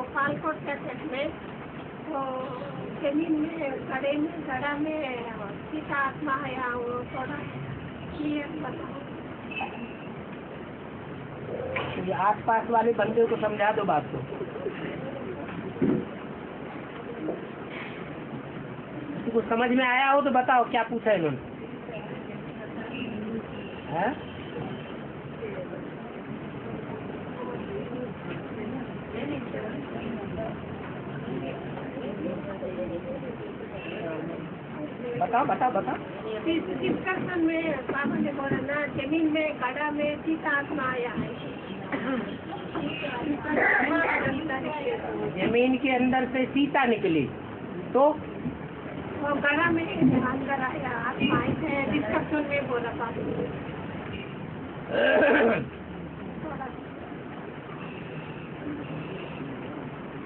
गोपालकोट cassette में तो जमीन में गड़ा में सीता आत्मा है या वो थोड़ा क्लियर बताओ। आस पास वाले बंदे को समझा दो बात को। किसी को समझ में आया हो तो बताओ क्या पूछा इन्होंने। बताओ बताओ बताओ। डिस्कशन में बाबा ने बोला ना जमीन में गड़ा में सीता आत्मा आया है। जमीन के अंदर से सीता निकली तो वो गड़ा में अंदर आया आत्मा है। डिस्कशन में बोला बाबा।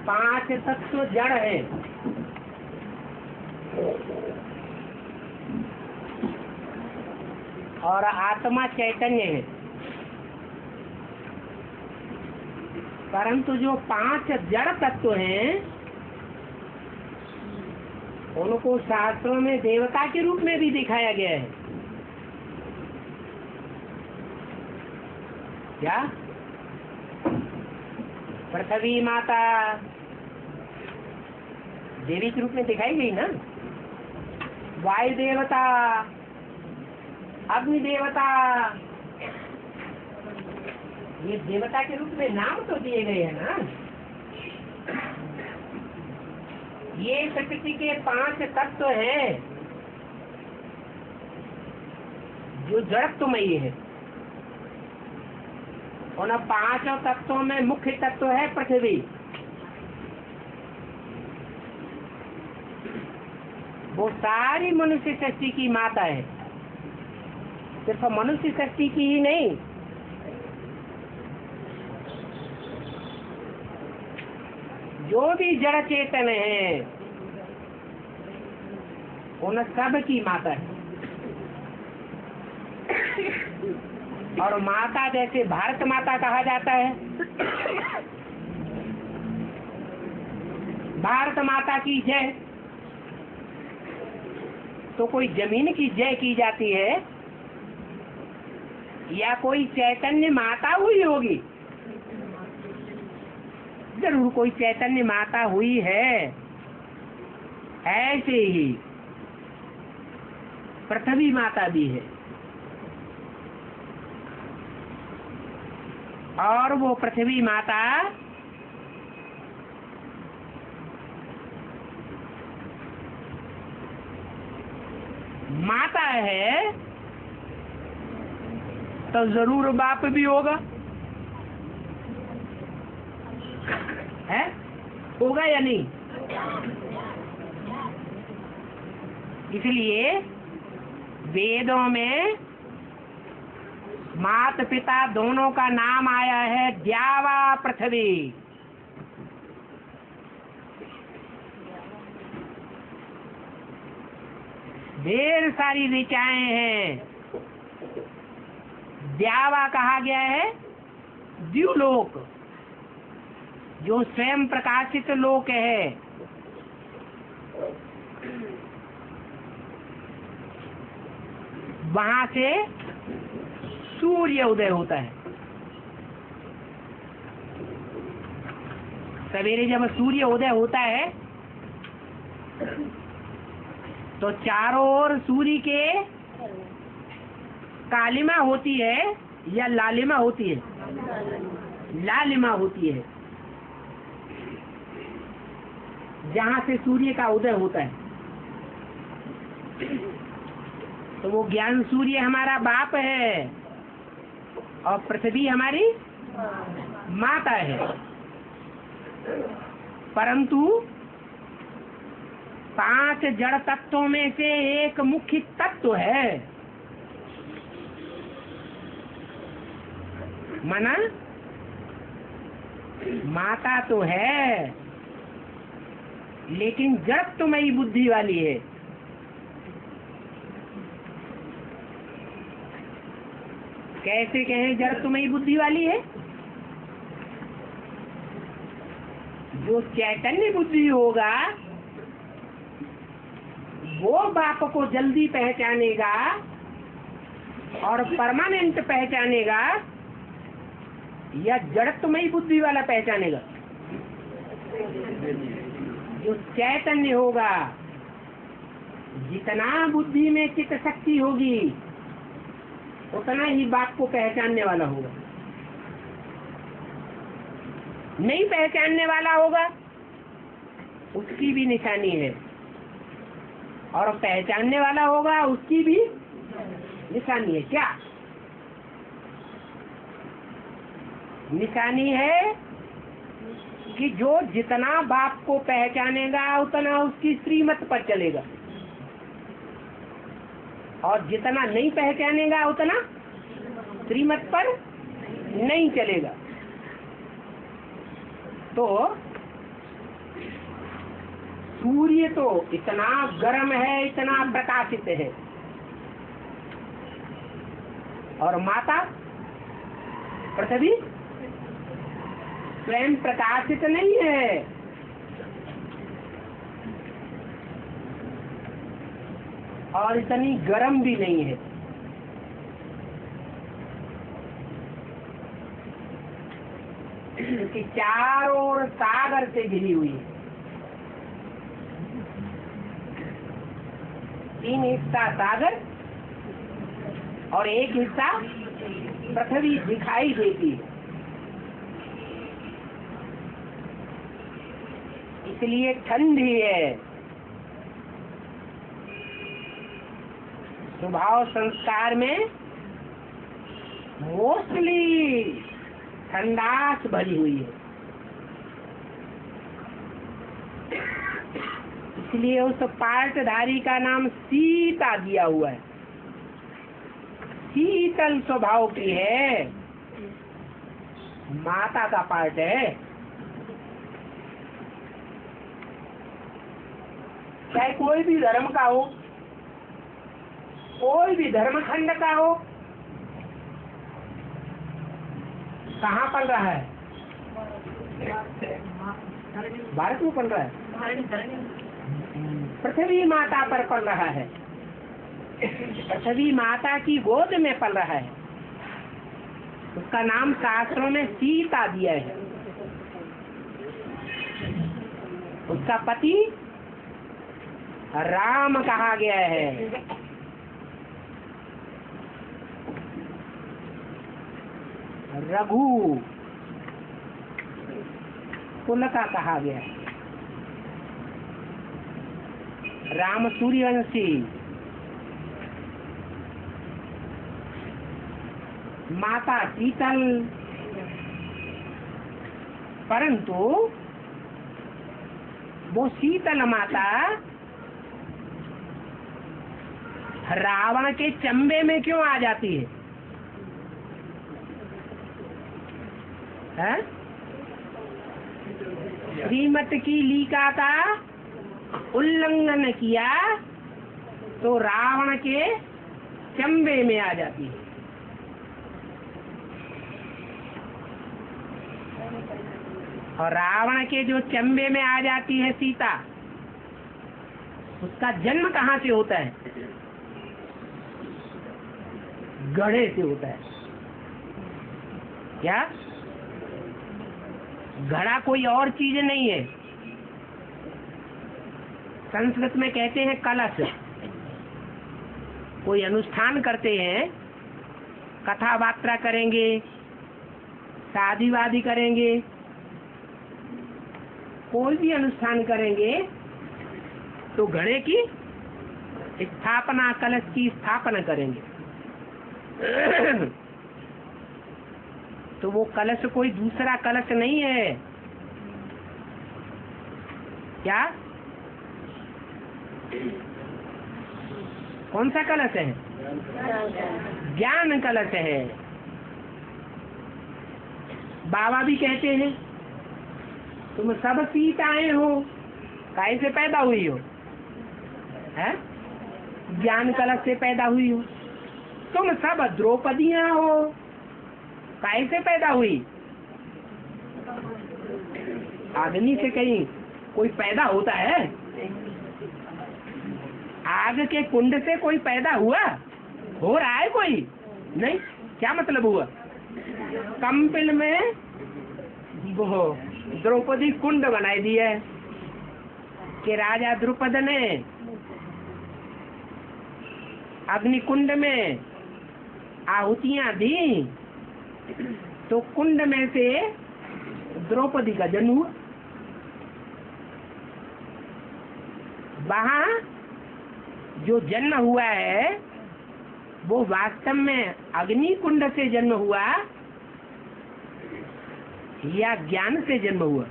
5 तत्व जड़ है और आत्मा चैतन्य है, परंतु जो 5 जड़ तत्व हैं उनको शास्त्रों में देवता के रूप में भी दिखाया गया है। क्या? पृथ्वी माता देवी के रूप में दिखाई गई ना, वायु देवता, अग्नि देवता, ये देवता के रूप में नाम तो दिए गए हैं ना। ये प्रकृति के 5 तत्व हैं जो जड़त्वमयी है। उन 5 तत्वों में मुख्य तत्व है पृथ्वी। वो सारी मनुष्य सृष्टि की माता है। सिर्फ मनुष्य सृष्टि की ही नहीं, जो भी जड़ चेतन है उन सब की माता है। और माता जैसे भारत माता कहा जाता है, भारत माता की जय, तो कोई जमीन की जय की जाती है या कोई चैतन्य माता हुई होगी? जरूर कोई चैतन्य माता हुई है। ऐसे ही पृथ्वी माता भी है, और वो पृथ्वी माता माता है तो जरूर बाप भी होगा, है? होगा या नहीं? इसलिए वेदों में माता पिता दोनों का नाम आया है द्यावा पृथ्वी। ढेर सारी ऋचाएं हैं। द्यावा कहा गया है द्युलोक, जो स्वयं प्रकाशित लोक है। वहां से सूर्य उदय होता है। सवेरे जब सूर्य उदय होता है तो चारों ओर सूर्य के कालिमा होती है या लालिमा होती है? लालिमा होती है, जहां से सूर्य का उदय होता है। तो वो ज्ञान सूर्य हमारा बाप है और पृथ्वी हमारी माता है। परंतु 5 जड़ तत्वों में से एक मुख्य तत्व है, माना माता तो है लेकिन जड़त्वमयी बुद्धि वाली है। कैसे कहें जड़त्वमयी बुद्धि वाली है? जो चैतन्य बुद्धि होगा वो बाप को जल्दी पहचानेगा और परमानेंट पहचानेगा, या जड़त्वमयी बुद्धि वाला पहचानेगा? जो चैतन्य होगा, जितना बुद्धि में चित्त शक्ति होगी उतना ही बाप को पहचानने वाला होगा। नहीं पहचानने वाला होगा उसकी भी निशानी है, और पहचानने वाला होगा उसकी भी निशानी है। क्या निशानी है? कि जो जितना बाप को पहचानेगा उतना उसकी श्रीमत पर चलेगा, और जितना नहीं पहचानेगा उतना श्रीमत पर नहीं चलेगा। तो सूर्य तो इतना गर्म है, इतना प्रकाशित है, और माता पृथ्वी स्वयं प्रकाशित नहीं है, और इतनी गर्म भी नहीं है। कि चारों ओर सागर से घिरी हुई है। 3 हिस्सा सागर और 1 हिस्सा पृथ्वी दिखाई देती है। इसलिए ठंडी है। स्वभाव संस्कार में मोस्टली ठंडास भरी हुई है। इसलिए उस पार्टधारी का नाम सीता दिया हुआ है। शीतल स्वभाव की है, माता का पार्ट है। चाहे कोई भी धर्म का हो, कोई भी धर्मखंड का हो, कहाँ पल रहा है? भारत में पल रहा है, पृथ्वी माता पर पल रहा है, पृथ्वी माता की गोद में पल रहा है। उसका नाम शास्त्रों में सीता दिया है। उसका पति राम कहा गया है। रघु कुल का कहा गया है। राम सूर्यवंशी, माता शीतल। परंतु वो शीतल माता रावण के चंबे में क्यों आ जाती है? श्रीमत की लीका का उल्लंघन किया तो रावण के चंबे में आ जाती है। और रावण के जो चंबे में आ जाती है सीता, उसका जन्म कहाँ से होता है? गढ़े से होता है। क्या? घड़ा कोई और चीज नहीं है। संस्कृत में कहते हैं कलश। कोई अनुष्ठान करते हैं, कथा वार्ता करेंगे, शादी वादी करेंगे, कोई भी अनुष्ठान करेंगे तो घड़े की स्थापना, कलश की स्थापना करेंगे। तो वो कलश कोई दूसरा कलश नहीं है। क्या? कौन सा कलश है? ज्ञान कलश है। बाबा भी कहते हैं तुम सब सीताएं हो, काहे से पैदा हुई हो? है? ज्ञान कलश से पैदा हुई हो। तुम सब द्रौपदियां हो, काहे से पैदा हुई? अग्नि से कहीं कोई पैदा होता है? आग के कुंड से कोई पैदा हुआ? हो रहा है कोई? नहीं। क्या मतलब हुआ? कंपिल में वो द्रौपदी कुंड बनाई दी है कि राजा द्रुपद ने अग्नि कुंड में आहुतियां दी, तो कुंड में से द्रौपदी का जन्म हुआ। वहां जो जन्म हुआ है वो वास्तव में अग्नि कुंड से जन्म हुआ या ज्ञान से जन्म हुआ?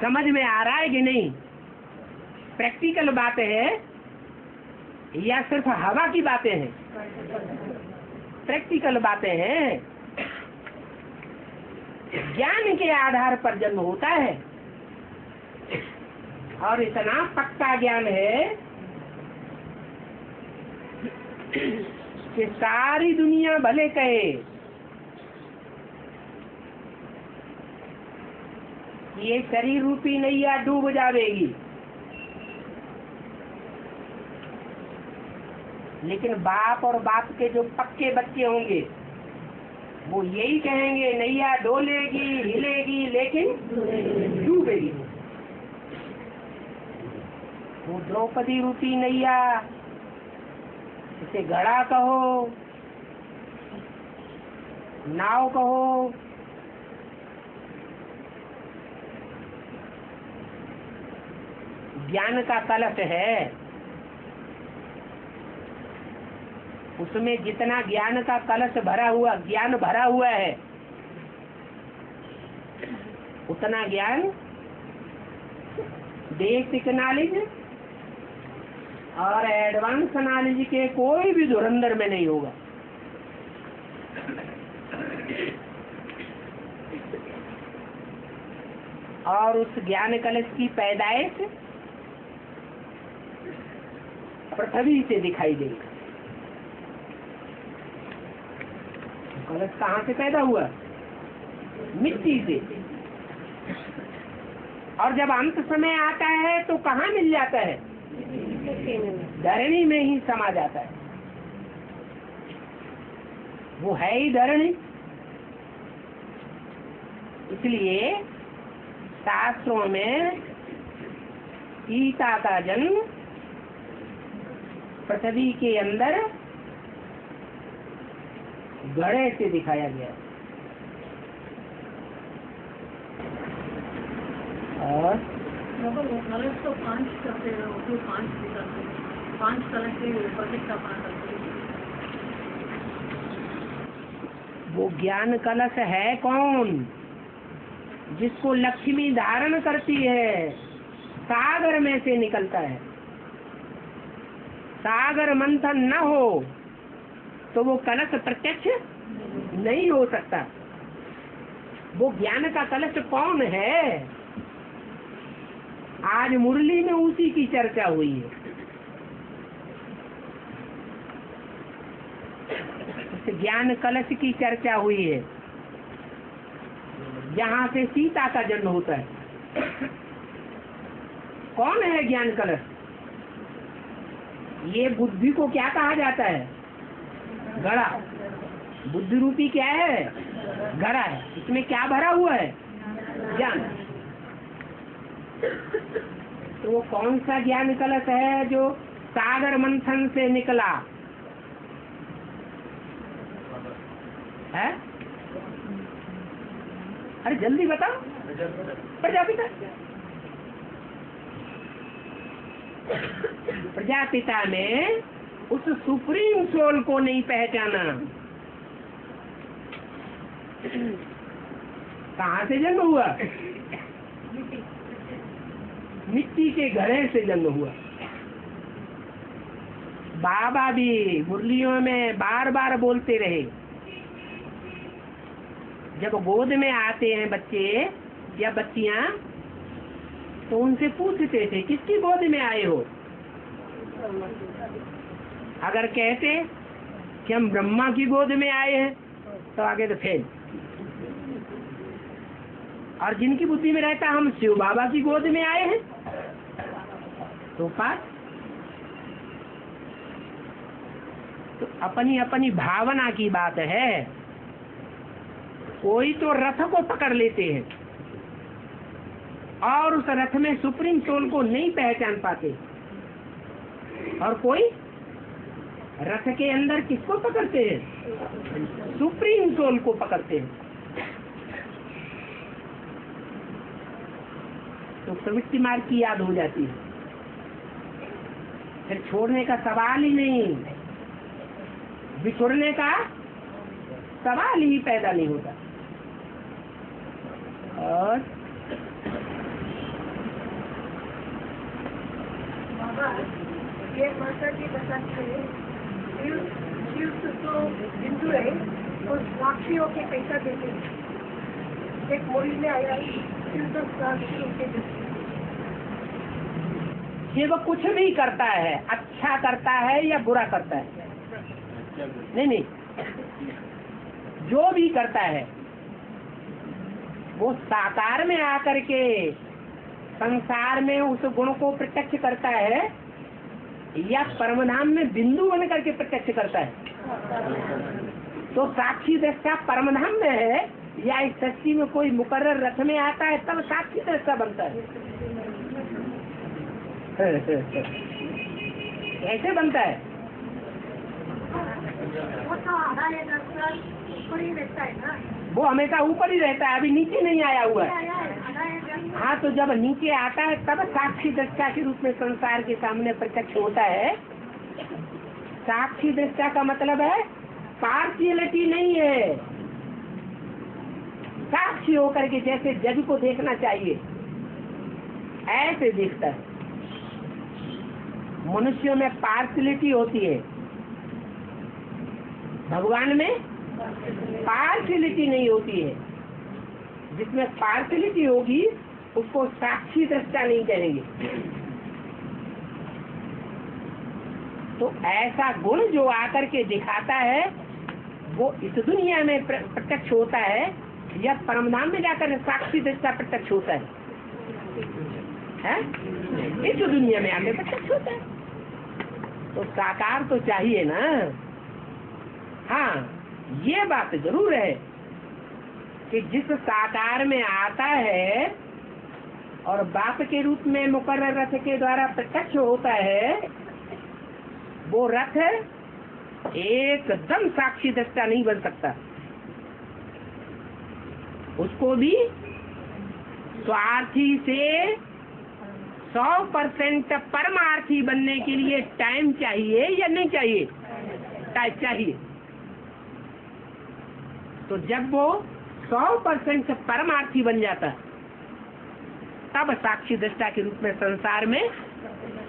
समझ में आ रहा है कि नहीं? प्रैक्टिकल बात है या सिर्फ हवा की बातें हैं? प्रैक्टिकल बातें हैं। ज्ञान के आधार पर जन्म होता है, और इतना पक्का ज्ञान है कि सारी दुनिया भले कहे ये शरीर रूपी नैया डूब जाएगी, लेकिन बाप और बाप के जो पक्के बच्चे होंगे वो यही कहेंगे नैया डोलेगी हिलेगी लेकिन डूबेगी। वो द्रौपदी रूपी नैया, इसे घड़ा कहो, नाव कहो, ज्ञान का कलश है। उसमें जितना ज्ञान का कलश भरा हुआ, ज्ञान भरा हुआ है, उतना ज्ञान बेसिक नॉलेज और एडवांस नॉलेज के कोई भी धुरंधर में नहीं होगा। और उस ज्ञान कलश की पैदाइश पृथ्वी से दिखाई देगी। कलश कहाँ से पैदा हुआ? मिट्टी से। और जब अंत समय आता है तो कहाँ मिल जाता है? धरणी में ही समा जाता है। वो है ही धरणी। इसलिए शास्त्रों में सीता का जन्म पृथ्वी के अंदर घड़े से दिखाया गया। और कलश तो 5 करते हैं, उसमें 5 कलश के प्रतिष्ठा करते हैं। वो ज्ञान कलश है कौन? जिसको लक्ष्मी धारण करती है, सागर में से निकलता है। सागर मंथन न हो तो वो कलश प्रत्यक्ष नहीं हो सकता। वो ज्ञान का कलश कौन है? आज मुरली में उसी की चर्चा हुई है। इस ज्ञान कलश की चर्चा हुई है, जहाँ से सीता का जन्म होता है। कौन है ज्ञान कलश? ये बुद्धि को क्या कहा जाता है? घड़ा। बुद्धि रूपी क्या है? घड़ा है। इसमें क्या भरा हुआ है? ज्ञान। तो वो कौन सा ज्ञान कलश है जो सागर मंथन से निकला है? अरे जल्दी बताओ। प्रजापिता। प्रजापिता ने उस सुप्रीम सोल को नहीं पहचाना। कहाँ से जन्म हुआ? मिट्टी के घड़े से जन्म हुआ। बाबा भी मुरलियों में बार बार बोलते रहे, जब गोद में आते हैं बच्चे या बच्चियां तो उनसे पूछते थे किसकी गोद में आए हो? अगर कहते कि हम ब्रह्मा की गोद में आए हैं तो आगे तो फेल। और जिनकी बुद्धि में रहता हम शिव बाबा की गोद में आए हैं, तो पास तो अपनी अपनी भावना की बात है। कोई तो रथ को पकड़ लेते हैं और उस रथ में सुप्रीम सोल को नहीं पहचान पाते, और कोई रथ के अंदर किसको पकड़ते हैं? सुप्रीम सोल को पकड़ते हैं। तो प्रवृत्ति मार्ग की याद हो जाती है, फिर छोड़ने का सवाल ही नहीं, बिछुड़ने का सवाल ही पैदा नहीं होता। और बाबा ये माता जी बताते हैं शिव तो हिंदू है, तो साक्षियों के पैसा देते हैं। एक मोड़ी में आया शिव तो साक्षियों के देते। शिव कुछ भी करता है, अच्छा करता है या बुरा करता है, नहीं, जो भी करता है वो साकार में आकर के संसार में उस गुण को प्रत्यक्ष करता है या परमधाम में बिंदु बन करके प्रत्यक्ष करता है। तो साक्षी दृष्टा परमधाम में है या इस सृष्टि में कोई मुकर्रर रथ में आता है तब साक्षी दृष्टा बनता है। ऐसे बनता है। वो तो आधा एक ऊपर ही रहता है ना, वो हमेशा ऊपर ही रहता है, अभी नीचे नहीं आया हुआ है। हाँ, तो जब नीचे आता है तब साक्षी दृष्टा के रूप में संसार के सामने प्रत्यक्ष होता है। साक्षी दृष्टा का मतलब है पार्शियलिटी नहीं है, साक्षी होकर के जैसे जज को देखना चाहिए ऐसे देखता है। मनुष्यों में पार्शियलिटी होती है, भगवान में पार्शियलिटी नहीं होती है। जिसमें पार्शियलिटी होगी उसको साक्षी दृष्टा नहीं कहेंगे। तो ऐसा गुण जो आकर के दिखाता है वो इस दुनिया में प्रत्यक्ष होता है या परमधाम में जाकर साक्षी दृष्टा प्रत्यक्ष होता है? इस दुनिया में आकर प्रत्यक्ष होता है। तो साकार तो चाहिए ना। हाँ, ये बात जरूर है कि जिस साकार में आता है और बाप के रूप में मुकर्रर रथ के द्वारा प्रत्यक्ष होता है, वो रथ एकदम साक्षी दृष्टा नहीं बन सकता। उसको भी स्वार्थी से 100% परमार्थी बनने के लिए टाइम चाहिए या नहीं चाहिए? टाइम चाहिए। तो जब वो 100% परमार्थी बन जाता तब साक्षी दृष्टा के रूप में संसार में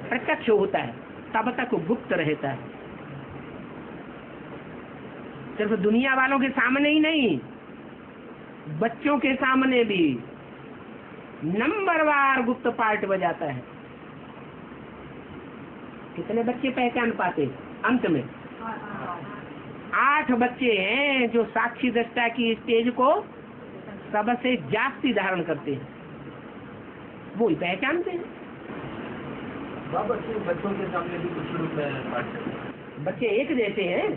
प्रत्यक्ष होता है, तब तक गुप्त रहता है। सिर्फ दुनिया वालों के सामने ही नहीं, बच्चों के सामने भी नंबरवार गुप्त पार्ट बजाता है। कितने बच्चे पहचान पाते? अंत में 8 बच्चे हैं जो साक्षी दृष्टा की स्टेज को सबसे जास्ती धारण करते हैं, वो ही पहचानते हैं। बच्चों के सामने भी कुछ रूप में बच्चे एक जैसे हैं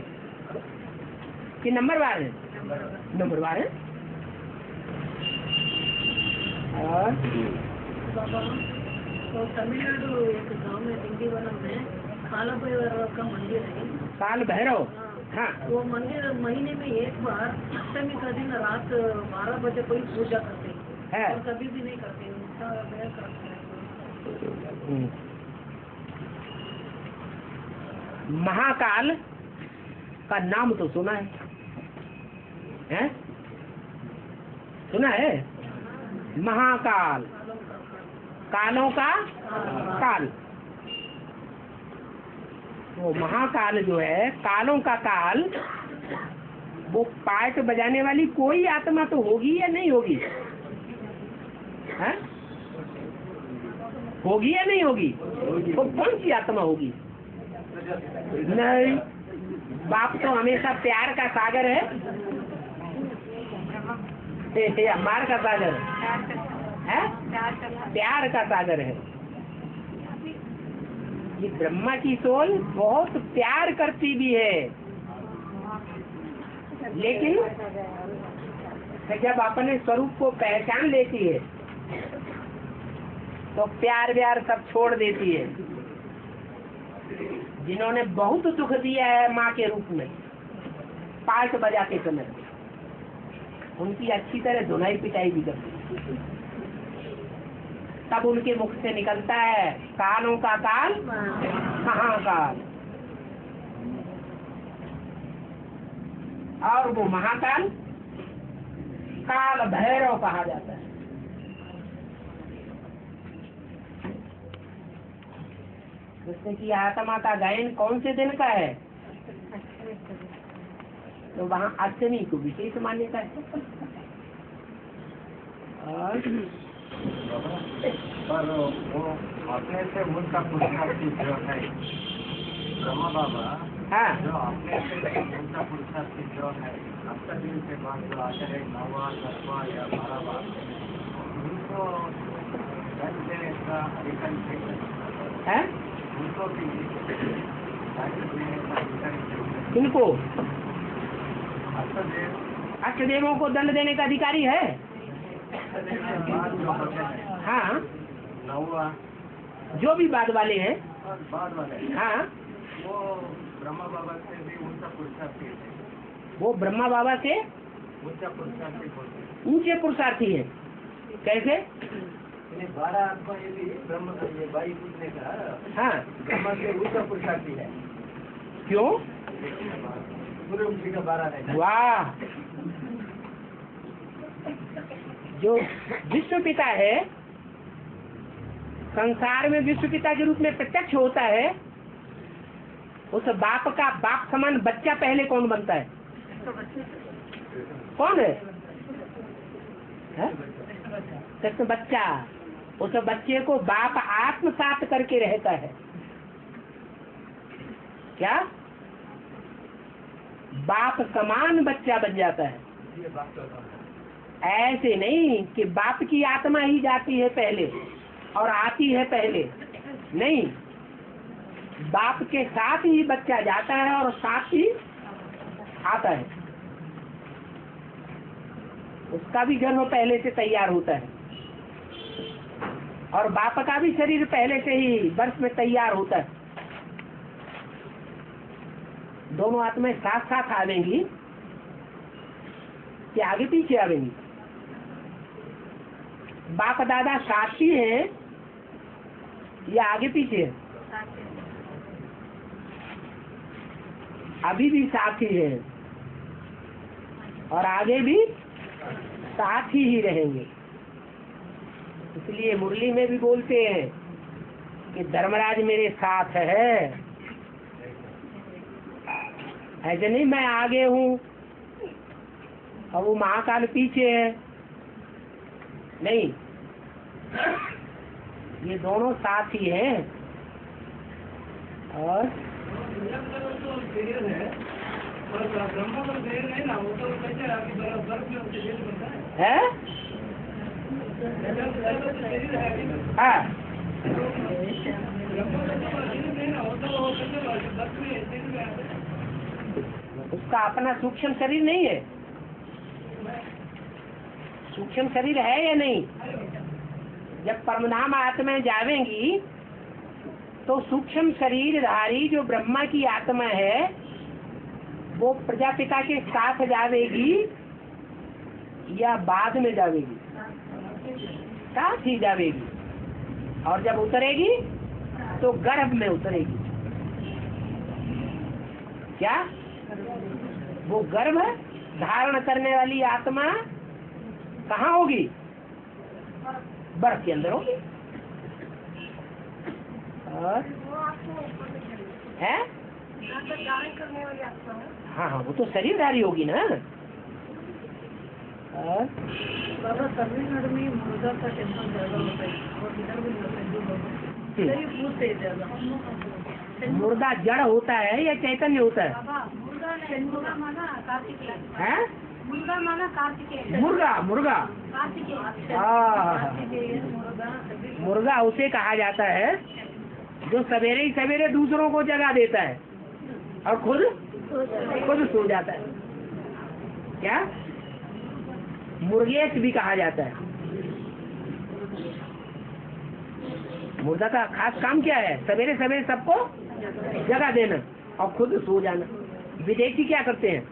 कि नंबरवार है? नंबरवार है। और बाबा तो तमिलनाडु एक गांव में दिंडीवनम में काल भैरव का मंदिर है। काल भैरव, हाँ, वो मंदिर महीने में एक बार अष्टमी का दिन रात 12 बजे कोई पूजा करते हैं और कभी भी नहीं करते हैं। महाकाल का नाम तो सुना है? सुना है? महाकाल, कालों का काल। वो महाकाल जो है, कालों का काल, वो पार्ट बजाने वाली कोई आत्मा तो होगी या नहीं होगी? है? होगी या नहीं होगी? वो कौन सी आत्मा होगी? नहीं, बाप तो हमेशा प्यार का सागर है या मार का सागर? प्यार का सागर है। ये ब्रह्मा की सोल बहुत प्यार करती भी है, लेकिन जब अपने स्वरूप को पहचान लेती है तो प्यार व्यार सब छोड़ देती है। जिन्होंने बहुत दुख दिया है माँ के रूप में पार्ट बजाते समय, उनकी अच्छी तरह धुनाई पिटाई भी करती है। तब उनके मुख से निकलता है कालों का काल कहाँ काल, और वो महाकाल काल भैरव कहा जाता है। कृष्ण की आत्मा का गायन कौन से दिन का है? तो वहाँ अष्टमी को विशेष मान्यता है। और पर वो अपने से उनका पुरुषार्थ जो है ब्रह्मा बाबा, हाँ जो अपने से उनका पुरुषार्थ जो है अष्टमी के बाद जो आते हैं 9वां 10वां या 12वां, उनको दंड देने का अधिकार है उनको भी दंड देने का अधिकार इनको अष्टदेव अष्टदेवों को दंड देने का अधिकारी है। बाद जो होते हैं हाँ 9वां जो भी बाद वाले हैं, और बाद वाले हाँ वो ब्रह्मा बाबा से भी उनका पुरुषार्थी है, वो ब्रह्मा बाबा से उनका पुरुषार्थी बोलते हैं। ऊंचे पुरुषार्थी है। कैसे? 12 आत्मा ये भी ब्रह्म ये बाई पूछने का हाँ ब्रह्मा से उनका पुरुषार्थी है। क्यों? सूर्यवंशी का 12 है। वाह, जो विश्व पिता है, संसार में विश्व पिता के रूप में प्रत्यक्ष होता है, उस बाप का बाप समान बच्चा पहले कौन बनता है? कौन है? कृष्ण बच्चा। उस बच्चे को बाप आत्मसात करके रहता है। क्या? बाप समान बच्चा बन जाता है। ऐसे नहीं कि बाप की आत्मा ही जाती है पहले और आती है पहले, नहीं, बाप के साथ ही बच्चा जाता है और साथ ही आता है। उसका भी गर्भ पहले से तैयार होता है और बाप का भी शरीर पहले से ही वर्ष में तैयार होता है। दोनों आत्माएं साथ साथ आवेंगी कि आगे पीछे आवेंगी? बाप दादा साथी हैं या आगे पीछे है? अभी भी साथी है और आगे भी साथी ही रहेंगे। इसलिए मुरली में भी बोलते हैं कि धर्मराज मेरे साथ है। ऐसे नहीं मैं आगे हूँ और वो महाकाल पीछे है, नहीं, ये दोनों साथी हैं। और है हाँ, उसका अपना सूक्ष्म शरीर नहीं है? सूक्ष्म शरीर है या नहीं? जब परमधाम आत्माएं जावेंगी तो सूक्ष्म शरीरधारी जो ब्रह्मा की आत्मा है वो प्रजापिता के साथ जावेगी या बाद में जावेगी? साथ ही जावेगी। और जब उतरेगी तो गर्भ में उतरेगी। क्या? वो गर्भ धारण करने वाली आत्मा कहाँ होगी? बर्फ के अंदर होगी। और है करने वाली आत्मा है। हाँ हाँ, वो तो शरीरधारी होगी ना। और बाबा तमिलनाडु में मुर्गा का टेम्पल ज्यादा होता है और इधर भी होता है जो बाबा ये पूछते हैं ज्यादा। मुर्गा जड़ होता है या चैतन्य होता है? मुर्गा माना कार्तिकेय है? मुर्गा माना कार्तिकेय मुर्गा मुर्गा कार्तिकेय हाँ कार्तिकेय मुर्गा मुर्गा उसे कहा जाता है जो सवेरे ही सवेरे दूसरों को जगा देता है और खुद सो जाता है। क्या मुर्गेश भी कहा जाता है। मुर्गा का खास काम क्या है? सवेरे सवेरे सबको जगा देना और खुद सो जाना। विदेशी क्या करते हैं?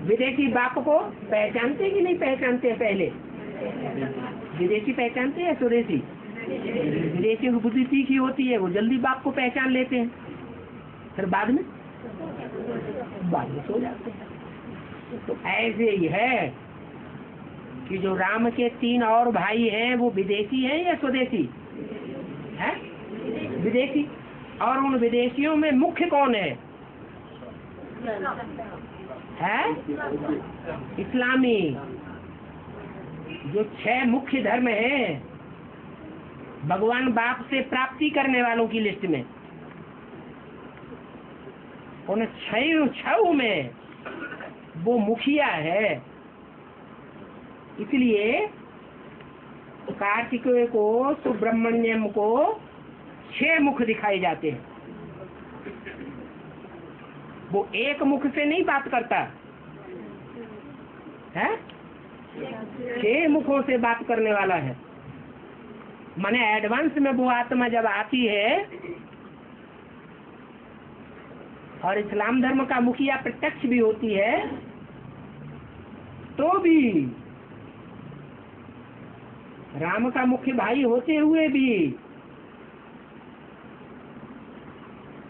विदेशी बाप को पहचानते कि नहीं पहचानते हैं? पहले विदेशी पहचानते हैं स्वदेशी? विदेशी की बुद्धि तीखी होती है, वो जल्दी बाप को पहचान लेते हैं, फिर बाद में सो जाते हैं। तो ऐसे ही है कि जो राम के 3 और भाई हैं वो विदेशी हैं या स्वदेशी हैं? विदेशी। और उन विदेशियों में मुख्य कौन है? इस्लामी। जो 6 मुख्य धर्म हैं भगवान बाप से प्राप्ति करने वालों की लिस्ट में, उन 6 में वो मुखिया है। इसलिए कार्तिकेय को, सुब्रमण्यम को 6 मुख दिखाए जाते हैं। वो एक मुख से नहीं बात करता है, 6 मुखों से बात करने वाला है। माने एडवांस में वो आत्मा जब आती है और इस्लाम धर्म का मुखिया प्रत्यक्ष भी होती है, तो भी राम का मुख्य भाई होते हुए भी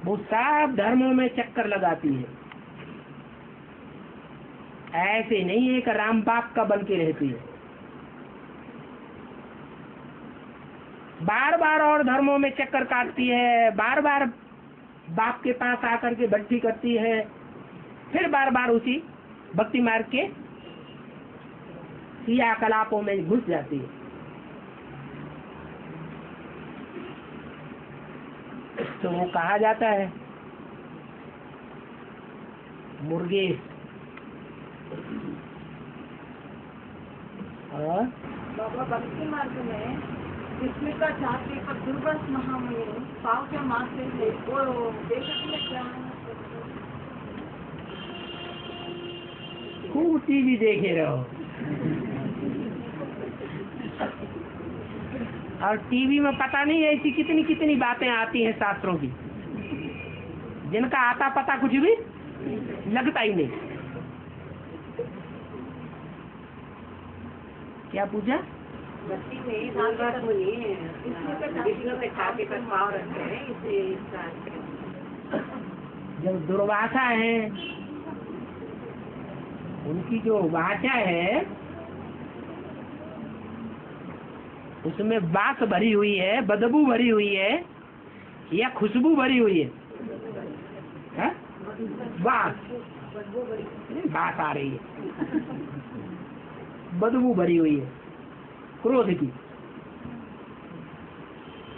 वो सब धर्मों में चक्कर लगाती है। ऐसे नहीं है कि राम बाप का बन के रहती है, बार बार और धर्मों में चक्कर काटती है, बार बार बाप के पास आकर के भट्टी करती है, फिर बार बार उसी भक्ति मार्ग के क्रियाकलापों में घुस जाती है। तो वो कहा जाता है मुर्गे। और बाबा भक्ति मार्ग में जिसमें का चाहते पर दुर्गस महामय पाव के मारते थे वो देख सकते क्या? खूब टीवी देखे रहो और टीवी में पता नहीं ऐसी कितनी कितनी बातें आती हैं शास्त्रों की, जिनका आता पता कुछ भी लगता ही नहीं। क्या पूछा? भक्ति में विष्णु के छाती पर पाव रखते हैं, इसे जब दुर्वासा है, उनकी जो वाचा है उसमें बास भरी हुई है, बदबू भरी हुई है या खुशबू भरी हुई है? बास आ रही है, बदबू भरी हुई है क्रोध की।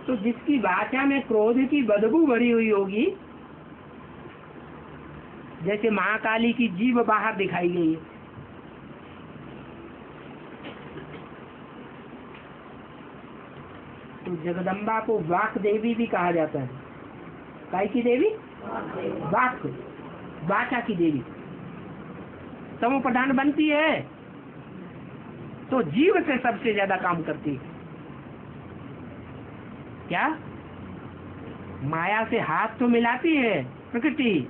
तो जिसकी वाचा में क्रोध की बदबू भरी हुई होगी, जैसे महाकाली की जीभ बाहर दिखाई गई है, तो जगदम्बा को वाक देवी भी कहा जाता है। काय की देवी? वाक, वाचा की देवी। तमो प्रधान बनती है तो जीव से सबसे ज्यादा काम करती है। क्या? माया से हाथ तो मिलाती है प्रकृति,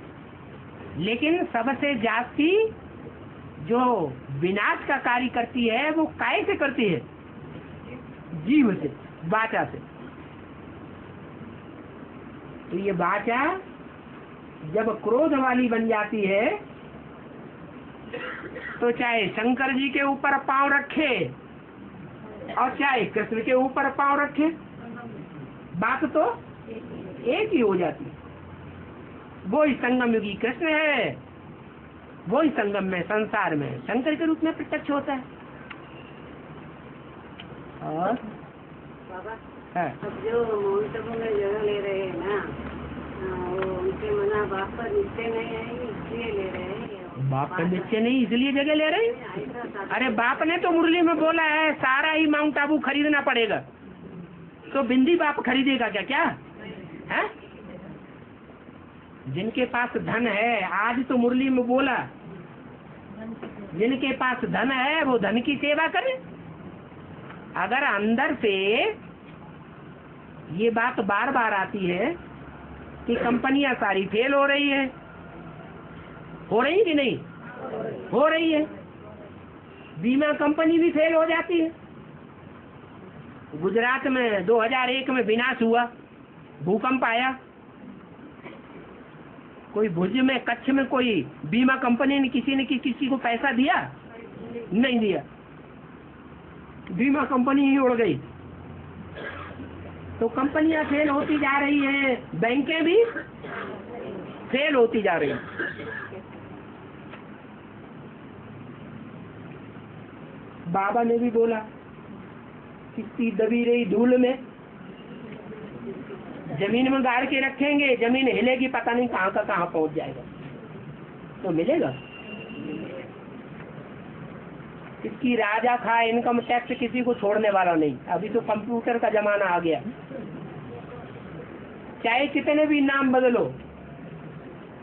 लेकिन सबसे जास्ती जो विनाश का कार्य करती है वो काय से करती है? जीव से, वाचा से। तो ये वाचा जब क्रोध वाली बन जाती है तो चाहे शंकर जी के ऊपर पांव रखे और चाहे कृष्ण के ऊपर पांव रखे, बात तो एक ही हो जाती है। वो ही संगम युगी कृष्ण है, वो ही संगम में संसार में शंकर के रूप में प्रत्यक्ष होता है। और बाबा अब जो महोत्सव में जगह ले रहे हैं ना, वो उनके मना बाप पर निश्चय नहीं है, इसलिए ले रहे हैं। बाप के बच्चे नहीं इसलिए जगह ले रहे। अरे बाप ने तो मुरली में बोला है सारा ही माउंट आबू खरीदना पड़ेगा, तो बिंदी बाप खरीदेगा क्या? क्या है? जिनके पास धन है, आज तो मुरली में बोला जिनके पास धन है वो धन की सेवा करे। अगर अंदर से ये बात बार बार आती है कि कंपनियां सारी फेल हो रही है, हो रही कि नहीं हो रही है, बीमा कंपनी भी फेल हो जाती है। गुजरात में 2001 में विनाश हुआ, भूकंप आया, कोई भुज में कच्छ में कोई बीमा कंपनी ने किसी को पैसा दिया? नहीं दिया, बीमा कंपनी ही उड़ गई। तो कंपनियां फेल होती जा रही हैं, बैंकें भी फेल होती जा रही हैं। बाबा ने भी बोला कितनी दबी रही धूल में, जमीन में गाड़ के रखेंगे, जमीन हिलेगी, पता नहीं कहाँ का कहाँ पहुंच जाएगा, तो मिलेगा। इसकी राजा खा इनकम टैक्स किसी को छोड़ने वाला नहीं। अभी तो कंप्यूटर का जमाना आ गया, चाहे कितने भी नाम बदलो,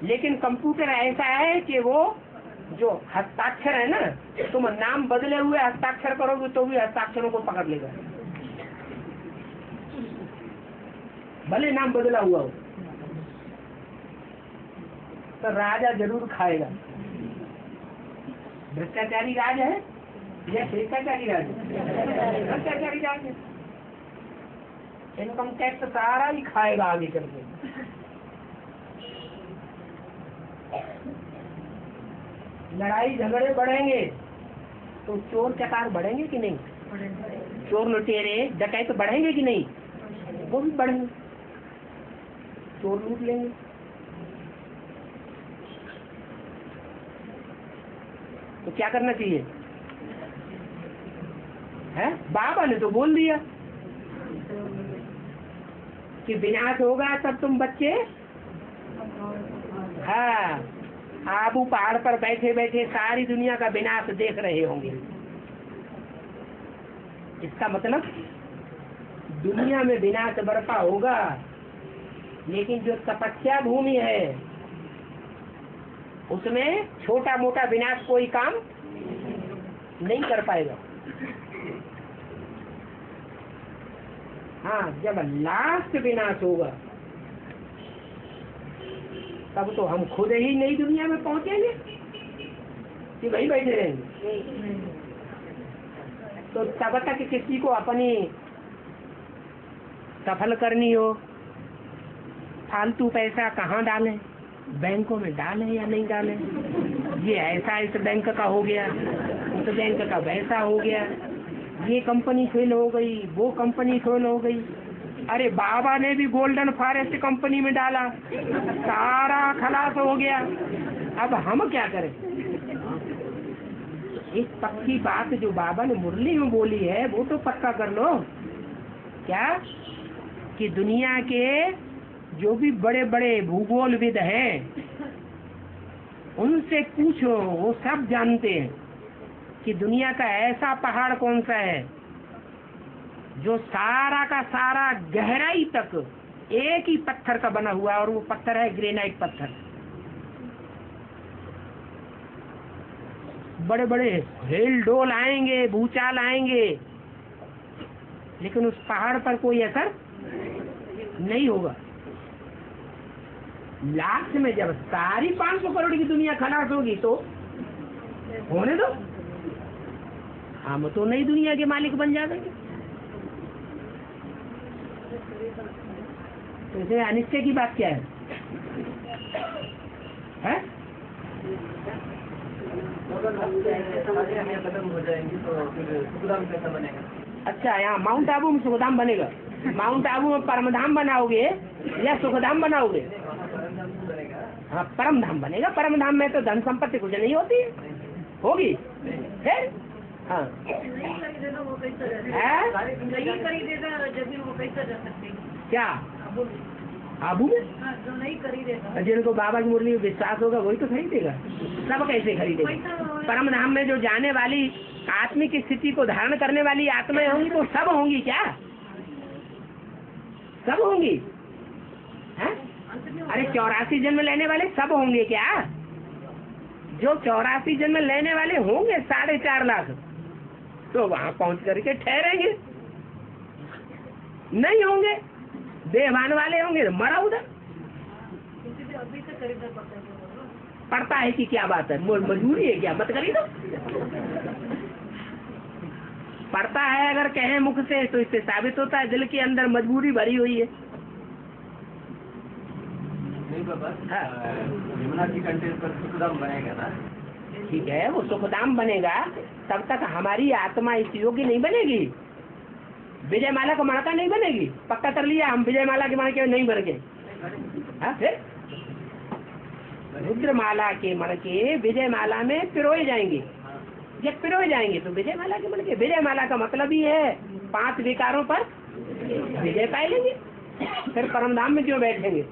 लेकिन कंप्यूटर ऐसा है कि वो जो हस्ताक्षर है ना, तुम नाम बदले हुए हस्ताक्षर करोगे तो भी हस्ताक्षरों को पकड़ लेगा, भले नाम बदला हुआ हो। तो राजा जरूर खाएगा। भ्रष्टाचारी राज है या भ्रष्टाचारी राज है? भ्रष्टाचारी राज है। इनकम टैक्स सारा ही खाएगा आगे चल के। लड़ाई झगड़े बढ़ेंगे तो चोर चकार बढ़ेंगे कि नहीं? चोर लुटेरे डकैत बढ़ेंगे कि नहीं? वो भी बढ़ेंगे, चोर लूट लेंगे। तो क्या करना चाहिए है? बाबा ने तो बोल दिया कि विनाश होगा तब तुम बच्चे, हाँ, आबू पहाड़ पर बैठे बैठे सारी दुनिया का विनाश देख रहे होंगे। इसका मतलब दुनिया में विनाश बरपा होगा, लेकिन जो तपस्या भूमि है उसमें छोटा मोटा विनाश कोई काम नहीं कर पाएगा। हाँ, जब लास्ट विनाश होगा तब तो हम खुद ही नई दुनिया में पहुंचेंगे कि वहीं बैठे रहेंगे। तो तब तक किसी को अपनी सफल करनी हो, फालतू पैसा कहाँ डालें, बैंकों में डालें या नहीं डालें, ये ऐसा इस बैंक का हो गया, उस बैंक का वैसा हो गया, ये कंपनी फेल हो गई, वो कंपनी फेल हो गई। अरे बाबा ने भी गोल्डन फॉरेस्ट कंपनी में डाला, सारा खलास हो गया, अब हम क्या करें? एक पक्की बात जो बाबा ने मुरली में बोली है वो तो पक्का कर लो। क्या? कि दुनिया के जो भी बड़े बड़े भूगोलविद हैं उनसे पूछो, वो सब जानते हैं कि दुनिया का ऐसा पहाड़ कौन सा है जो सारा का सारा गहराई तक एक ही पत्थर का बना हुआ है, और वो पत्थर है ग्रेनाइट पत्थर। बड़े बड़े हिलडोल आएंगे, भूचाल आएंगे, लेकिन उस पहाड़ पर कोई असर नहीं होगा। लास्ट में जब सारी 500 करोड़ की दुनिया खलास होगी तो होने दो, हम तो नई दुनिया के मालिक बन जाएंगे। तो इसे अनिश्चय की बात क्या है? खत्म हो जाएंगी तो फिर सुखधाम कैसा बनेगा? अच्छा, यहाँ माउंट आबू में सुखधाम बनेगा। माउंट आबू में परमधाम बनाओगे या सुखधाम बनाओगे? हाँ, परम धाम बनेगा। परम धाम में तो धन संपत्ति कुछ नहीं होती, होगी फिर? हाँ, क्या आबू में हाँ, जो नहीं खरीदेगा जिनको बाबा की मुरली में विश्वास होगा वही तो खरीदेगा। सब कैसे खरीदेगा? परम धाम में जो जाने वाली आत्मिक स्थिति को धारण करने वाली आत्माएं होंगी तो सब होंगी क्या? सब होंगी? हैं? अरे 84 जन्म लेने वाले सब होंगे क्या? जो 84 जन्म लेने वाले होंगे 4.5 लाख तो वहां पहुंच करके ठहरेंगे। नहीं होंगे, देहवान वाले होंगे तो मरा उधर। अभी से खरीदना पड़ता है कि क्या बात है? मजबूरी है क्या? मत खरीदो। पड़ता है अगर कहें मुख से तो इससे साबित होता है दिल के अंदर मजबूरी भरी हुई है। नहीं बाबा, हाँ। यमुना जी कंटेंट पर सुखधाम बनेगा ना? ठीक है, वो सुखधाम बनेगा, तब तक हमारी आत्मा इस योग्य नहीं बनेगी। विजय माला को मणका नहीं बनेगी। पक्का कर लिया हम, विजय माला के मणके नहीं बन गए। हाँ, फिर रुद्रमाला के मणके विजय माला में पिरोए जाएंगे। जब पिरोए जाएंगे तो विजय माला के मणके। विजय माला का मतलब ही है 5 विकारों पर विजय पाए लेंगे, फिर परमधाम में क्यों बैठेंगे?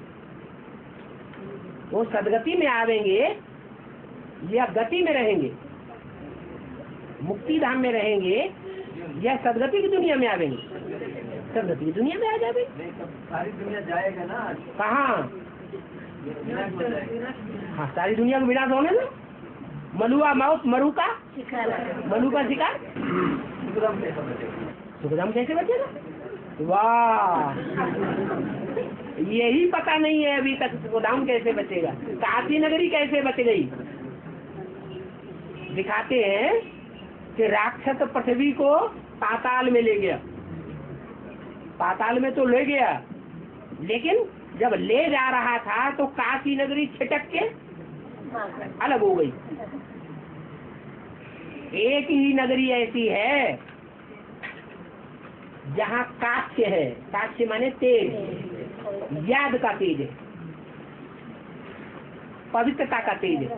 वो सदगति में आवेंगे या गति में रहेंगे? मुक्ति धाम में रहेंगे या सदगति की दुनिया में आवेंगे? सदगति की दुनिया में आ जाएंगे। सारी दुनिया जाएगा ना? कहाँ? हाँ, सारी दुनिया को विनाश होने दो। मलुआ मौत, मरु का शिकार। सुखधाम कैसे बचेगा? वाह, यही पता नहीं है अभी तक सुखधाम कैसे बचेगा। काशी नगरी कैसे बच गई? दिखाते हैं कि राक्षस पृथ्वी को पाताल में ले गया। पाताल में तो ले गया, लेकिन जब ले जा रहा था तो काशी नगरी छिटक के अलग हो गई। एक ही नगरी ऐसी है जहाँ काश्य है। काश्य माने तेज, याद का तेज है, पवित्रता का तेज है।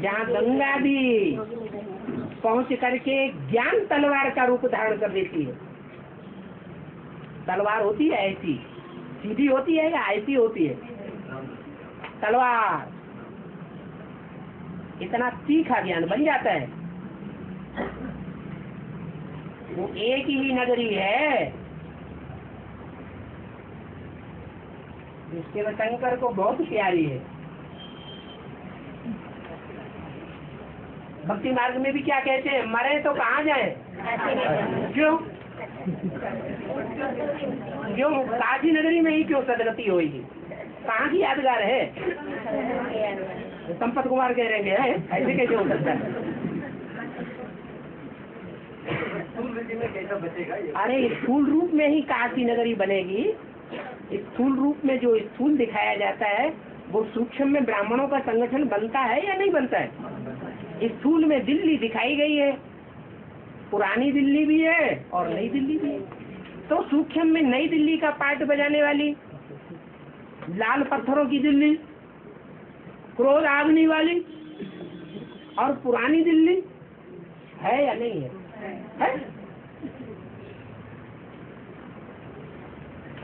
जहाँ गंगा भी पहुंच करके ज्ञान तलवार का रूप धारण कर देती है। तलवार होती है ऐसी, सीधी होती है या ऐसी होती है? तलवार इतना तीखा ज्ञान बन जाता है। वो एक ही नगरी है जो शिव शंकर को बहुत प्यारी है। भक्ति मार्ग में भी क्या कहते हैं? मरे तो कहाँ जाए? क्यों? काशी नगरी में ही क्यों सदगति होगी? कहाँ की यादगार है? संपत कुमार कह रहे हैं ऐसे कैसे हो सकता है? कैसा बचेगा? अरे स्थूल रूप में ही काशी नगरी बनेगी। स्थूल रूप में जो स्थूल दिखाया जाता है वो सूक्ष्म में ब्राह्मणों का संगठन बनता है या नहीं बनता है? स्थूल में दिल्ली दिखाई गई है, पुरानी दिल्ली भी है और नई दिल्ली भी है। तो सूक्ष्म में नई दिल्ली का पार्ट बजाने वाली, लाल पत्थरों की दिल्ली, क्रोध आग्नि वाली, और पुरानी दिल्ली है या नहीं है? है?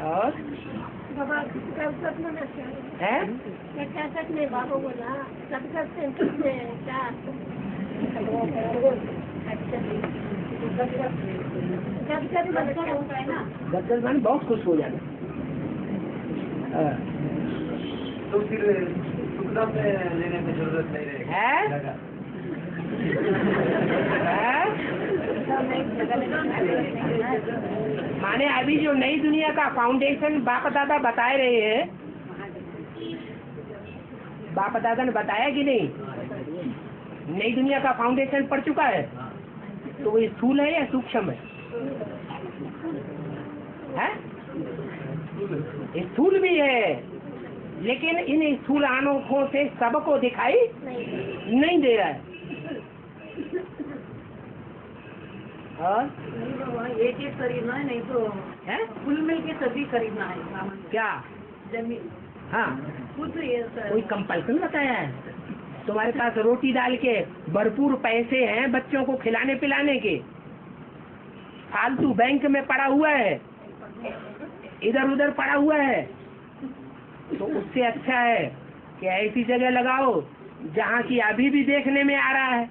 और बाबा सदगत है? में बाबा बोला सदगत से क्या गदगद मन बहुत खुश हो जाना। तो फिर सुखधाम में लेने की जरूरत नहीं रहेगी। है? माने अभी जो नई दुनिया का फाउंडेशन बाप दादा बताए रहे हैं, बाप दादा ने बताया कि नहीं? नई दुनिया का फाउंडेशन पड़ चुका है। तो वो स्थूल है या सूक्ष्म है? स्थूल भी है, लेकिन इन स्थूल आंखों से सबको दिखाई नहीं दे रहा है। और एक एक खरीदना है, नहीं तो है फुल मिल के सभी खरीदना है सामान। क्या? जमीन हाँ, खुद ये कोई कंपल्सन बताया है? तुम्हारे पास रोटी डाल के भरपूर पैसे हैं बच्चों को खिलाने पिलाने के, फालतू बैंक में पड़ा हुआ है, इधर उधर पड़ा हुआ है, तो उससे अच्छा है कि ऐसी जगह लगाओ जहाँ की अभी भी देखने में आ रहा है।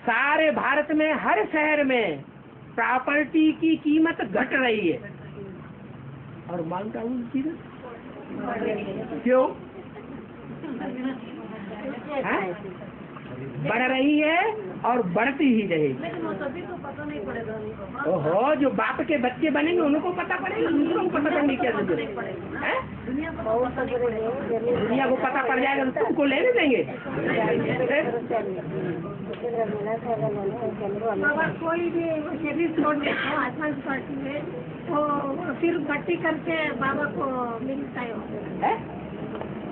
सारे भारत में हर शहर में प्रॉपर्टी की कीमत घट रही है और माउंट आबू की क्यों बढ़ रही है और बढ़ती ही रहेगी। लेकिन वो सभी को पता नहीं पड़ेगा उनको। ओहो, जो बाप के बच्चे बनेंगे उनको पता पड़ेगा, दूसरों को पता करने की जरूरत है? दुनिया को पता नहीं पड़ेगा। दुनिया को पता पड़ जाएगा तो तुमको लेने देंगे। बाबा कोई भी शरीर छोड़ने को एडवांस पार्टी में तो फिर भर्ती करके बाबा को मिलता है।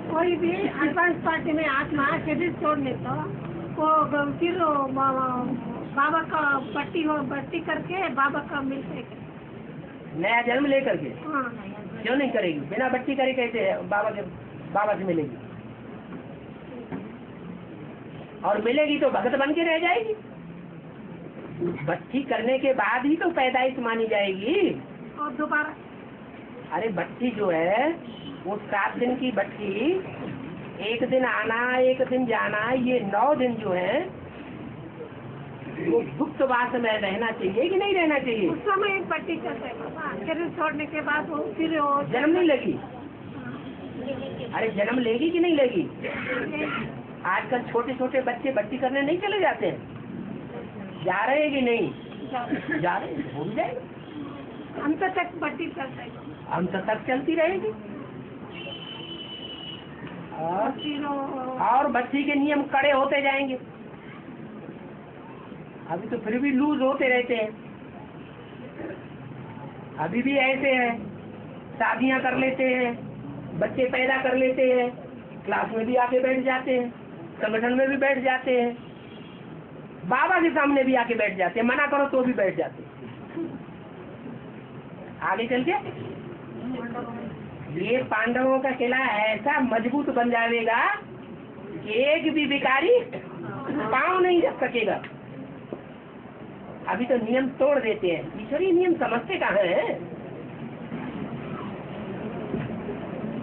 कोई भी एडवांस पार्टी में आत्मा शरीर छोड़ने तो वो फिर बाबा का भर्ती करके बाबा का मिलते है। नया जन्म लेकर के हाँ, क्यों नहीं करेगी? बिना बच्ची करे कैसे बाबा से मिलेगी? और मिलेगी तो भगत बन के रह जाएगी। बच्ची करने के बाद ही तो पैदाइश मानी जाएगी। और दोबारा अरे बच्ची जो है वो 7 दिन की बच्ची, 1 दिन आना 1 दिन जाना, ये 9 दिन जो है वो गुप्तवास में रहना चाहिए कि नहीं रहना चाहिए? उस समय भर्ती करते हैं बाबा। शरीर छोड़ने के बाद वो फिर जन्म नहीं लेगी? अरे जन्म लेगी कि नहीं लेगी? आजकल छोटे छोटे बच्चे भर्ती करने नहीं चले जाते हैं? जा रहे हैं कि नहीं? जा रहे हैं, हो भी जाएगा। अंत तक भर्ती करते हैं अंत तक चलती रहेगी। और फिर और बच्ची के नियम कड़े होते जाएंगे। अभी तो फिर भी लूज होते रहते हैं। अभी भी ऐसे हैं, शादियां कर लेते हैं, बच्चे पैदा कर लेते हैं, क्लास में भी आके बैठ जाते हैं, संगठन में भी बैठ जाते हैं, बाबा के सामने भी आके बैठ जाते हैं, मना करो तो भी बैठ जाते हैं। आगे चल के ये पांडवों का किला ऐसा मजबूत बन जाएगा कि एक भी भिखारी पांव नहीं रख सकेगा। अभी तो नियम तोड़ देते हैं। ईश्वरीय नियम समझते कहाँ हैं?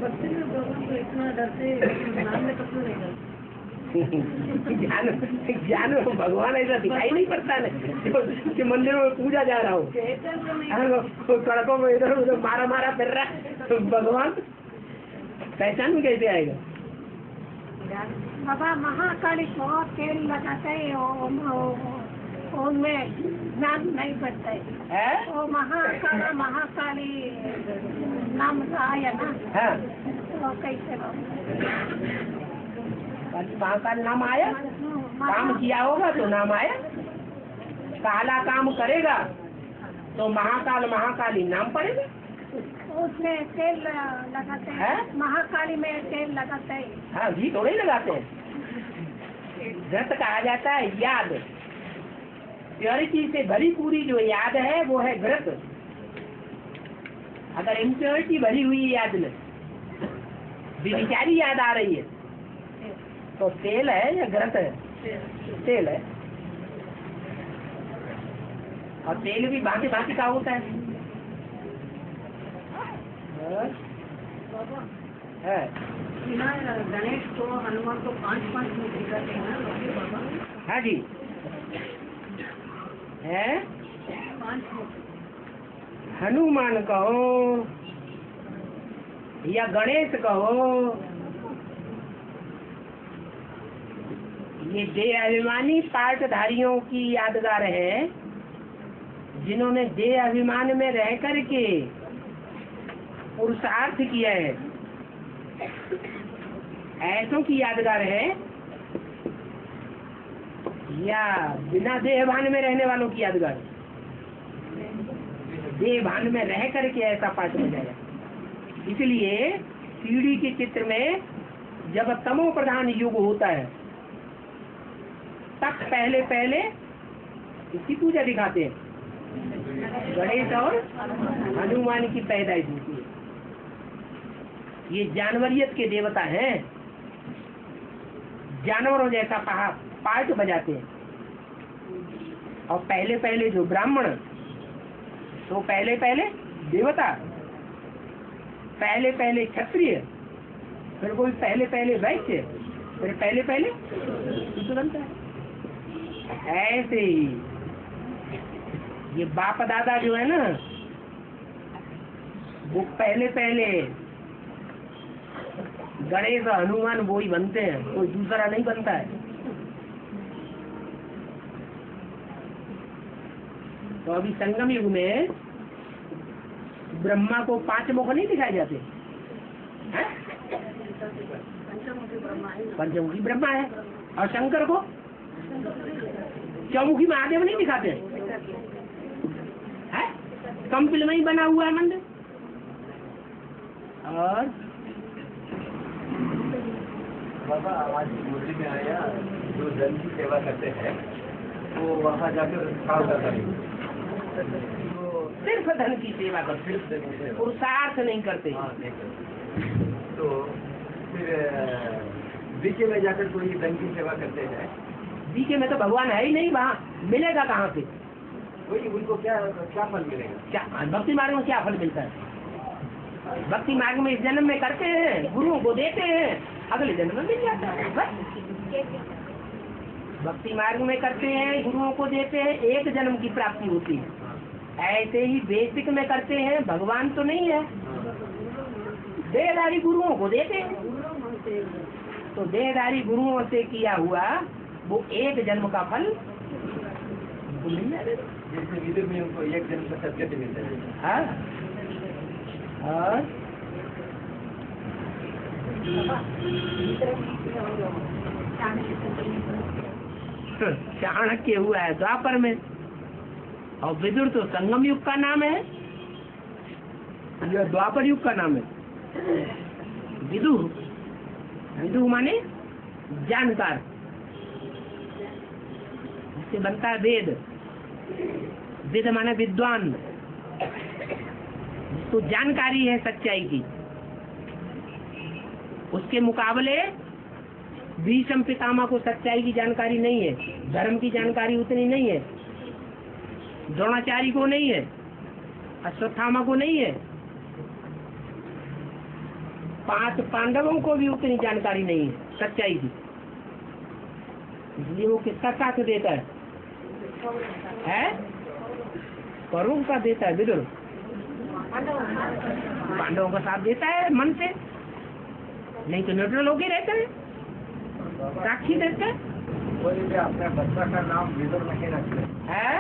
बच्चे भी भगवान को इतना डरते नाम में कभी नहीं डरते। ज्ञान भगवान ऐसा दिखाई नहीं पड़ता ना कि मंदिर में पूजा जा रहा हूँ, सड़कों में इधर उधर मारा फिर रहा तो भगवान पहचान में कैसे आएगा? बाबा महाकाली को तेल लगाते हैं, उनमें ज्ञान नहीं बढ़ता है। वो महाकाली नाम आया ना, हाँ, तो कैसे महाकाल नाम आया, काम किया होगा तो नाम आया। काला काम करेगा तो महाकाल महाकाली नाम पड़ेगा। उसमें तेल लगाते हैं, महाकाली में तेल लगाते हैं। हाँ, घी थोड़े लगाते हैं। व्रत कहा जाता है याद, प्योरिटी से भरी पूरी जो याद है वो है व्रत। अगर इम्प्योरिटी भरी हुई याद में विचारी याद आ रही है तो तेल है या घृत है? तेल है। और तेल भी भांति भांति का होता है। गणेश को हनुमान को 5-5 मूर्ति करते हैं ना बाबा। हाँ जी, है 5 मूर्ति। हनुमान कहो या गणेश कहो, ये देह अभिमानी पार्टधारियों की यादगार है, जिन्होंने देह अभिमान में रह करके पुरुषार्थ किया है। ऐसों की यादगार है या बिना देह भान में रहने वालों की यादगार? देह भान में रह करके ऐसा पाठ बजाया। इसलिए सीढ़ी के चित्र में जब तमो प्रधान युग होता है तब पहले इसकी पूजा दिखाते हैं। गणेश और हनुमान की पैदाइश होती है। ये जानवरियत के देवता हैं, जानवरों जैसा पाठ बजाते हैं। और पहले जो ब्राह्मण तो पहले देवता, पहले पहले क्षत्रिय, फिर कोई पहले पहले वैश्य, फिर पहले पहले तो बनता है। ऐसे ही ये बाप दादा जो है ना, वो पहले पहले गणेश हनुमान वो ही बनते हैं, कोई दूसरा नहीं बनता है। तो अभी संगम युग में ब्रह्मा को 5 मुख नहीं दिखाए जाते हैं? पंचमुखी ब्रह्मा है। और शंकर को चौमुखी महादेव नहीं दिखाते हैं? कंपिल में ही बना हुआ है मंदिर। और बाबा आज मुझे में आया, जो जन की सेवा करते हैं वो वहाँ जाकर काम करता नहीं, सिर्फ धन की सेवा करते, पुरुषार्थ नहीं करते। तो फिर बीके में जाकर कोई धन की सेवा करते हैं, बीके में तो भगवान है ही नहीं, वहाँ मिलेगा कहाँ से? वही उनको क्या क्या फल मिलेगा? क्या भक्ति मार्ग में क्या फल मिलता है? भक्ति मार्ग में इस जन्म में करते हैं, गुरुओं को देते हैं, अगले जन्म में मिल जाता है बस। भक्ति मार्ग में करते हैं, गुरुओं को देते हैं, एक जन्म की प्राप्ति होती है। ऐसे ही बेसिक में करते हैं, भगवान तो नहीं है, देहधारी गुरुओं को देते हैं। तो देहधारी गुरुओं से किया हुआ वो एक जन्म का फल मिल जाएगा। जैसे विदुर में उनको एक जन्म का सत्य मिलता है। हाँ, और चाणक्य हुआ है द्वापर में, और विदुर तो संगम युग का नाम है, यह द्वापर युग का नाम है। विदुर, विदुर माने जानकार, इससे बनता है वेद। वेद माने विद्वान, तो जानकारी है सच्चाई की। उसके मुकाबले भीष्म पितामह को सच्चाई की जानकारी नहीं है, धर्म की जानकारी उतनी नहीं है, द्रोणाचार्य को नहीं है, अश्वत्थामा को नहीं है, 5 पांडवों को भी उतनी जानकारी नहीं है सच्चाई की। इसलिए वो किसका साथ देता है? कौरवों का देता है विदुर, पांडवों का साथ देता है मन से, नहीं तो न्यूट्रल होके रहते हैं, साक्षी देते हैं। वो ये भी अपने बच्चा का नाम विदुर नहीं रखते है,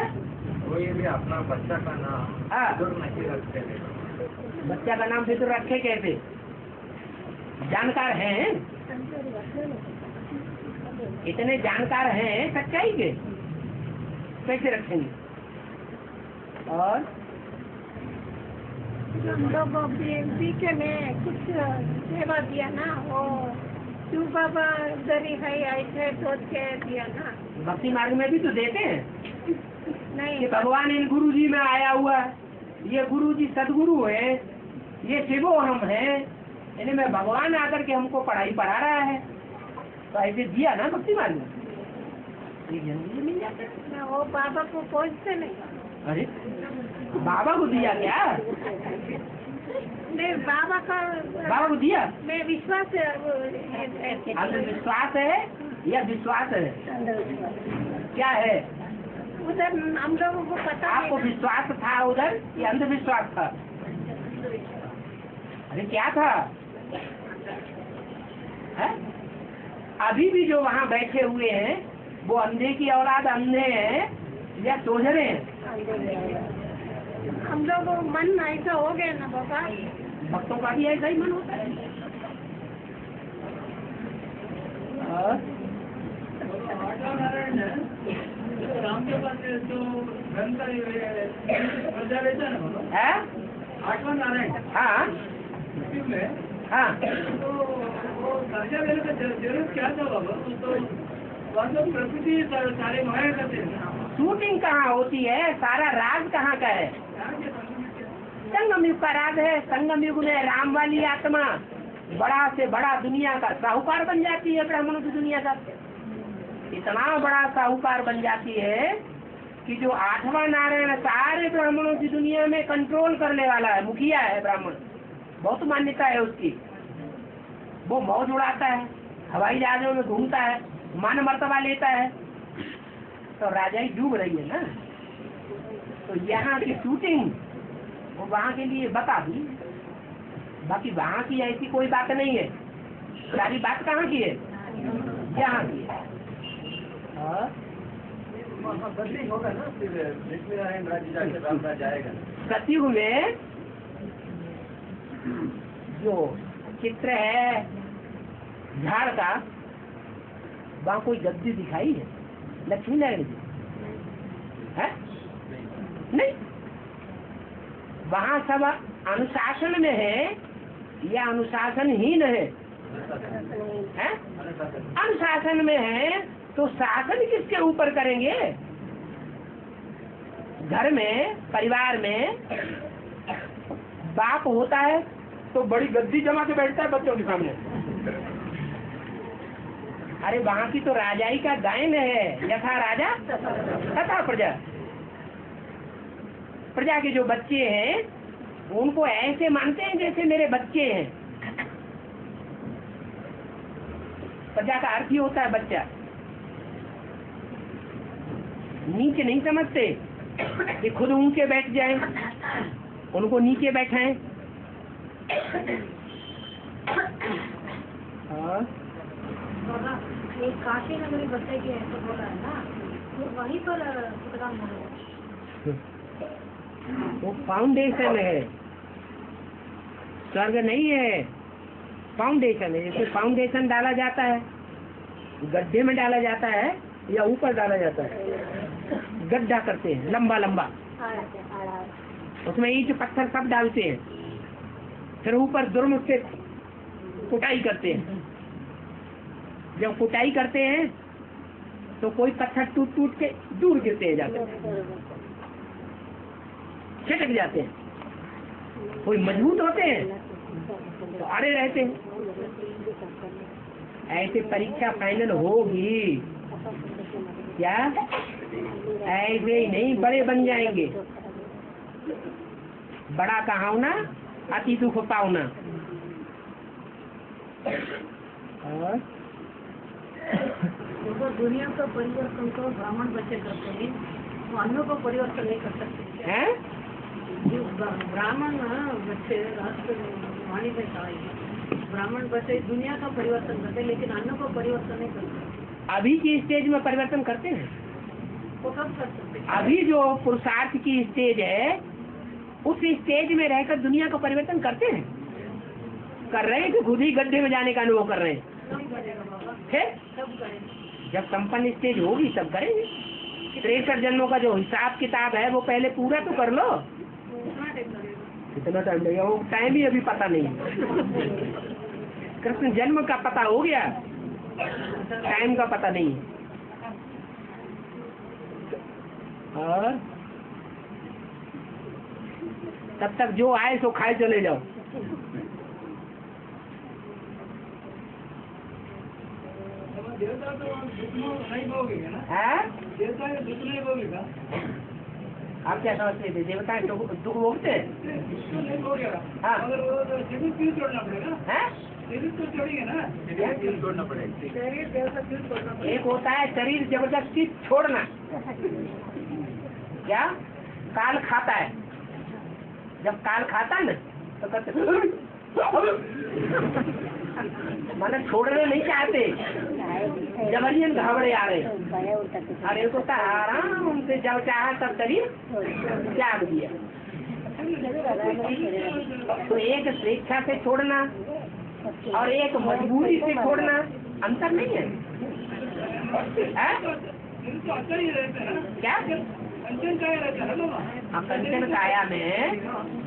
वो ये भी अपना बच्चा का नाम विदुर नहीं रखते हैं। बच्चा का नाम विदुर रखे कैसे? जानकार हैं, इतने जानकार हैं सच्चाई के, कैसे रखेंगे? और हम लोग बीके में कुछ सेवा दिया ना, वो शिव बाबा उधर ही है, ऐसे सोच के दिया ना। भक्ति मार्ग में भी तो देते हैं नहीं कि भगवान इन गुरु जी में आया हुआ है, ये गुरु जी सदगुरु है, ये शिवो हम हैं, इनमें भगवान आकर के हमको पढ़ाई पढ़ा रहा है, तो ऐसे दिया ना भक्ति मार्ग में, ये जल्दी मिल जाता है। वो बाबा को पहुँचते नहीं। अरे बाबा को दिया क्या? नहीं, बाबा का बाबा को दिया? मैं विश्वास अंधविश्वास है या विश्वास है? क्या है? उधर हम लोगों को पता आपको नहीं। विश्वास था उधर या अंधविश्वास था? अरे क्या था? है? अभी भी जो वहाँ बैठे हुए हैं वो अंधे की औलाद अंधे हैं या सोझरे हैं? हम लोग मन ऐसा हो गया ना बाबा। भक्तों का भी ऐसा ही मन होता है। और राम के पास जो ग्रंथ प्रजा रहता है ना, है? 8वां नारायण, हाँ में हाँ, तो वो दर्जा लेने का जरूरत क्या था बाबा? तो वास्तव प्रकृति सारे माया करते हैं। शूटिंग कहाँ होती है? सारा राज कहाँ का है? संगम युग का राज है। संगम युग में राम वाली आत्मा बड़ा से बड़ा दुनिया का साहूकार बन जाती है, ब्राह्मणों की दुनिया का इतना बड़ा साहूकार बन जाती है कि जो 8वां नारायण सारे ब्राह्मणों की दुनिया में कंट्रोल करने वाला है, मुखिया है ब्राह्मण, बहुत मान्यता है उसकी। वो मौज उड़ाता है, हवाई जहाजों में घूमता है, मान मर्तबा लेता है, तो राजाई डूब रही है ना। तो यहाँ की शूटिंग वो वहाँ के लिए बता दी, बाकी वहाँ की ऐसी कोई बात नहीं है। सारी बात कहाँ की है? यहाँ की है। बदली होगा ना, फिर लक्ष्मी नारायण राज्य जाके राम राज्य आएगा। सतयुग में जो चित्र है झाड़ का, वहाँ कोई गद्दी दिखाई है लक्ष्मी नारायण जी है? नहीं, वहाँ सब अनुशासन में है या अनुशासनहीन है? अनुशासन में है तो शासन किसके ऊपर करेंगे? घर में, परिवार में बाप होता है तो बड़ी गद्दी जमा के बैठता है बच्चों के सामने। अरे वहाँ की तो राजाई का गायन है, यथा राजा तथा प्रजा। प्रजा के जो बच्चे हैं उनको ऐसे मानते हैं जैसे मेरे बच्चे हैं। प्रजा का अर्थ ही होता है बच्चा। नीचे नहीं समझते कि खुद ऊंचे बैठ जाएं, उनको नीचे बैठाएं। एक काशी नगरी बच्चे की ऐसा बोला है ना, तो वहीं पर प्रोग्राम हो रहा है। वो फाउंडेशन है, स्वर्ग नहीं है, फाउंडेशन है। जैसे फाउंडेशन डाला जाता है, गड्ढे में डाला जाता है या ऊपर डाला जाता है, गड्ढा करते हैं लंबा लंबा, उसमें ईंट पत्थर सब डालते हैं, फिर ऊपर दुर्म से कुटाई करते हैं। जब कुटाई करते हैं तो कोई पत्थर टूट टूट के दूर गिरते हैं, जाकर छिटक जाते हैं। कोई मजबूत होते हैं तो अड़े रहते हैं। ऐसे परीक्षा फाइनल होगी क्या? ऐसे ही नहीं, बड़े बन जाएंगे। बड़ा कहावना अति दुख पावना। और देखो, दुनिया का परिवर्तन तो ब्राह्मण बच्चे करते हैं, वो अन्यों को परिवर्तन नहीं कर सकते हैं? जो ब्राह्मण बच्चे राष्ट्र वाणी में कहा, ब्राह्मण बच्चे दुनिया का परिवर्तन करते हैं लेकिन अन्यों को परिवर्तन नहीं करते। अभी की स्टेज में परिवर्तन करते हैं। वो कब कर सकते हैं? अभी जो पुरुषार्थ की स्टेज है उस स्टेज में रहकर दुनिया का परिवर्तन करते हैं, कर रहे हैं कि खुद ही गड्ढे में जाने का अनुभव कर रहे हैं? कब करेगा बाबा? है? कब करेंगे? जब संपन्न स्टेज होगी तब करेंगे। 63 जन्मों का जो हिसाब किताब है वो पहले पूरा तो कर लो। कितना टाइम लगेगा? कितना टाइम लगेगा वो टाइम ही अभी पता नहीं। कृष्ण जन्म का पता हो गया, टाइम का पता नहीं। और तब तक जो आए सो खाए चले जाओ। देवता तो दुख नहीं भोगेगा ना? है? देवता का दुख नहीं भोगेगा? आप क्या समझते थे? देवता दुख भोगते हैं? दुख नहीं भोगेगा। हाँ। अगर वो तो शरीर क्यों छोड़ना पड़ेगा? हैं? शरीर तो छोड़ेंगे ना, शरीर क्यों छोड़ना पड़ेगा? शरीर देवता क्यों छोड़ना पड़ेगा? एक होता है शरीर जबरदस्ती छोड़ना, क्या काल खाता है। जब काल खाता है ना तो कहते माने छोड़ने नहीं चाहते, जबरन घबरे आ रहे। अरे तो आराम से जब चाहा तब शरीर त्याग दिया। तो एक स्वेच्छा से छोड़ना और एक मजबूरी से छोड़ना अंतर नहीं है? तो अच्छा ही रहता है ना? क्या कंचन काया रहता है ना? कंचन काया में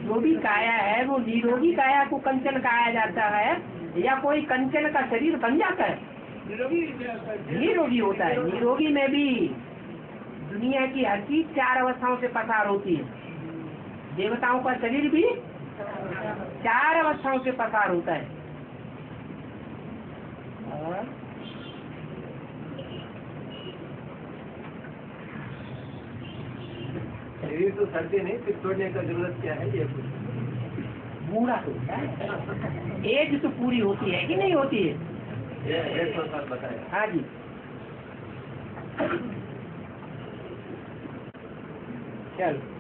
जो भी काया है वो निरोगी काया को कंचन काया जाता है या कोई कंचन का शरीर बन जाता है? निरोगी होता है। निरोगी में भी दुनिया की हर चीज 4 अवस्थाओं से पसार होती है। देवताओं का शरीर भी 4 अवस्थाओं से पसार होता है। शरीर तो सड़ते नहीं, फिर छोड़ने का जरूरत क्या है, ये कुछ बूढ़ा तो होता है, एज तो पूरी होती है कि नहीं होती है? ये तो सर बताए। हाँ जी। चलो